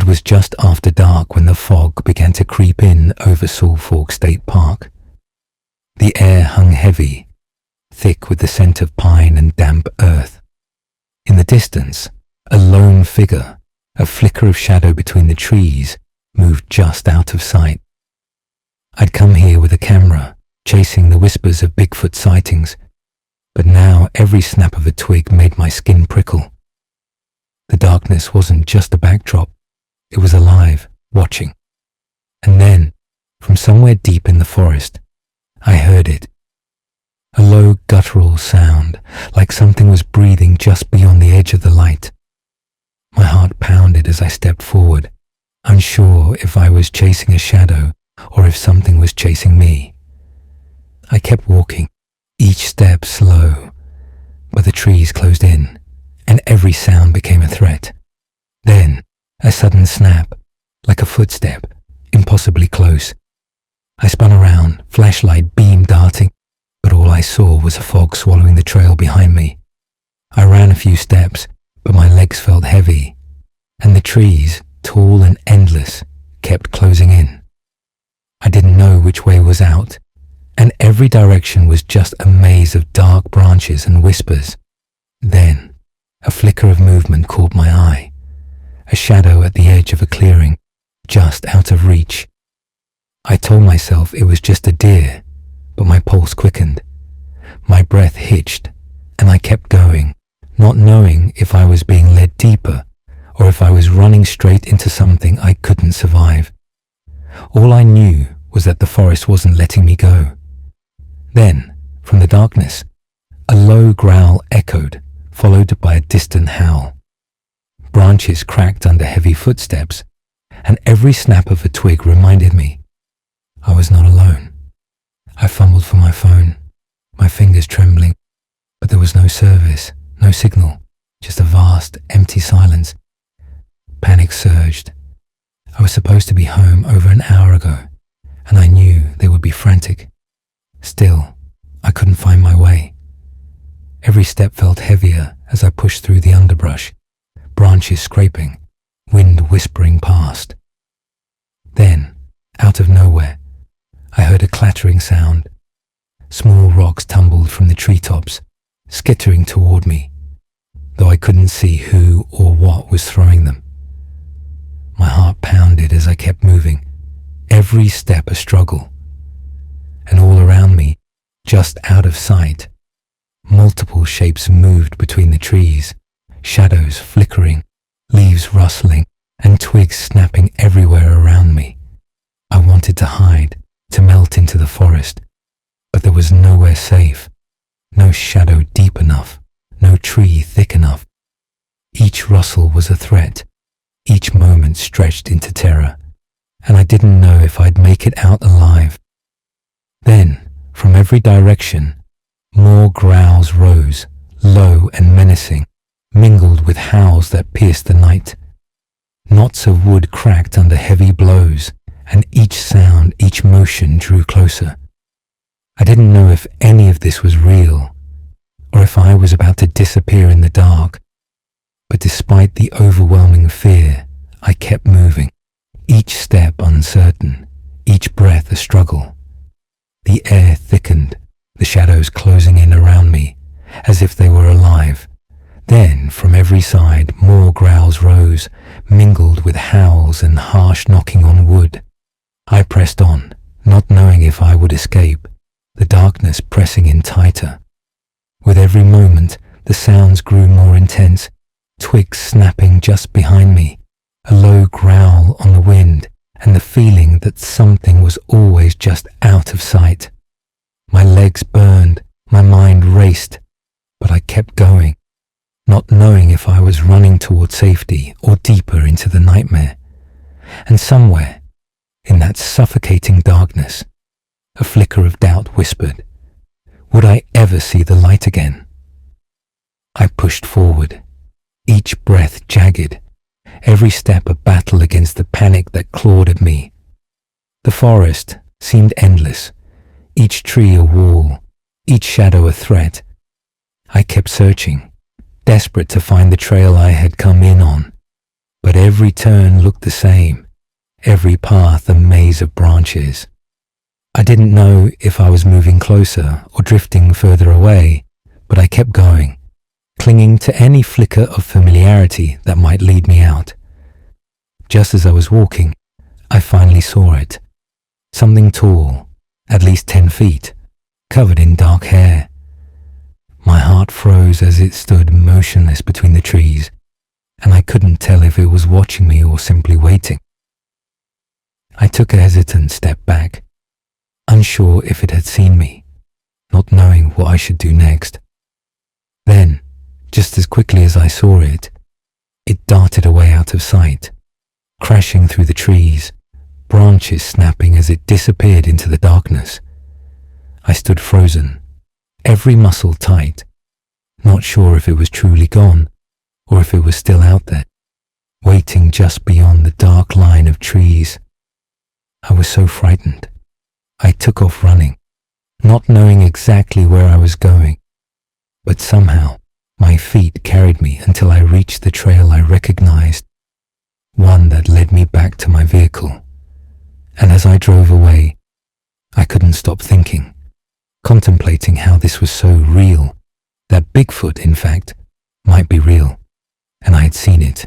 was just after dark when the fog began to creep in over Salt Fork State Park. The air hung heavy, thick with the scent of pine and damp earth. In the distance, a lone figure, a flicker of shadow between the trees, moved just out of sight. I'd come here with a camera, chasing the whispers of Bigfoot sightings, but now every snap of a twig made my skin prickle. The darkness wasn't just a backdrop, it was alive, watching. And then, from somewhere deep in the forest, I heard it. A low guttural sound, like something was breathing just beyond the edge of the light. My heart pounded as I stepped forward, unsure if I was chasing a shadow or if something was chasing me. I kept walking, each step slow, but the trees closed in, and every sound became a threat. Then, a sudden snap, like a footstep, impossibly close. I spun around, flashlight beam darting, but all I saw was a fog swallowing the trail behind me. I ran a few steps, but my legs felt heavy, and the trees, tall and endless, kept closing in. I didn't know which way was out, and every direction was just a maze of dark branches and whispers. Then, a flicker of movement caught my eye, a shadow at the edge of a clearing, just out of reach. I told myself it was just a deer, but my pulse quickened. My breath hitched, and I kept going, not knowing if I was being led deeper or if I was running straight into something I couldn't survive. All I knew was that the forest wasn't letting me go. Then, from the darkness, a low growl echoed, followed by a distant howl. Branches cracked under heavy footsteps, and every snap of a twig reminded me I was not alone. I fumbled for my phone, my fingers trembling, but there was no service, no signal, just a vast, empty silence. Panic surged. I was supposed to be home over an hour ago, and I knew they would be frantic. Still, I couldn't find my way. Every step felt heavier as I pushed through the underbrush, branches scraping, wind whispering past. Then, out of nowhere, I heard a clattering sound. Small rocks tumbled from the treetops, skittering toward me, though I couldn't see who or what was throwing them. My heart pounded as I kept moving, every step a struggle. And all around me, just out of sight, multiple shapes moved between the trees, shadows flickering, leaves rustling, and twigs snapping everywhere around me. I wanted to hide, to melt into the forest, but there was nowhere safe, no shadow deep enough, no tree thick enough. Each rustle was a threat, each moment stretched into terror, and I didn't know if I'd make it out alive. Then, from every direction, more growls rose, low and menacing, mingled with howls that pierced the night. Knots of wood cracked under heavy blows, and each sound, each motion drew closer. I didn't know if any of this was real, or if I was about to disappear in the dark, but despite the overwhelming fear, I kept moving, each step uncertain, each breath a struggle. The air thickened, the shadows closing in around me, as if they were alive. Then, from every side, more growls rose, mingled with howls and harsh knocking on wood. I pressed on, not knowing if I would escape, the darkness pressing in tighter. With every moment, the sounds grew more intense, twigs snapping just behind me, a low growl on the wind, and the feeling that something was always just out of sight. My legs burned, my mind raced, but I kept going, not knowing if I was running toward safety or deeper into the nightmare. And somewhere, in that suffocating darkness, a flicker of doubt whispered, would I ever see the light again? I pushed forward, each breath jagged, every step a battle against the panic that clawed at me. The forest seemed endless, each tree a wall, each shadow a threat. I kept searching, desperate to find the trail I had come in on, but every turn looked the same, every path a maze of branches. I didn't know if I was moving closer or drifting further away, but I kept going, clinging to any flicker of familiarity that might lead me out. Just as I was walking, I finally saw it. Something tall, at least 10 feet, covered in dark hair. My heart froze as it stood motionless between the trees, and I couldn't tell if it was watching me or simply waiting. I took a hesitant step back, unsure if it had seen me, not knowing what I should do next. Then, just as quickly as I saw it, it darted away out of sight, crashing through the trees, branches snapping as it disappeared into the darkness. I stood frozen, every muscle tight, not sure if it was truly gone or if it was still out there, waiting just beyond the dark line of trees. I was so frightened. I took off running, not knowing exactly where I was going, but somehow my feet carried me until I reached the trail I recognized, one that led me back to my vehicle. And as I drove away, I couldn't stop thinking, contemplating how this was so real, that Bigfoot, in fact, might be real, and I had seen it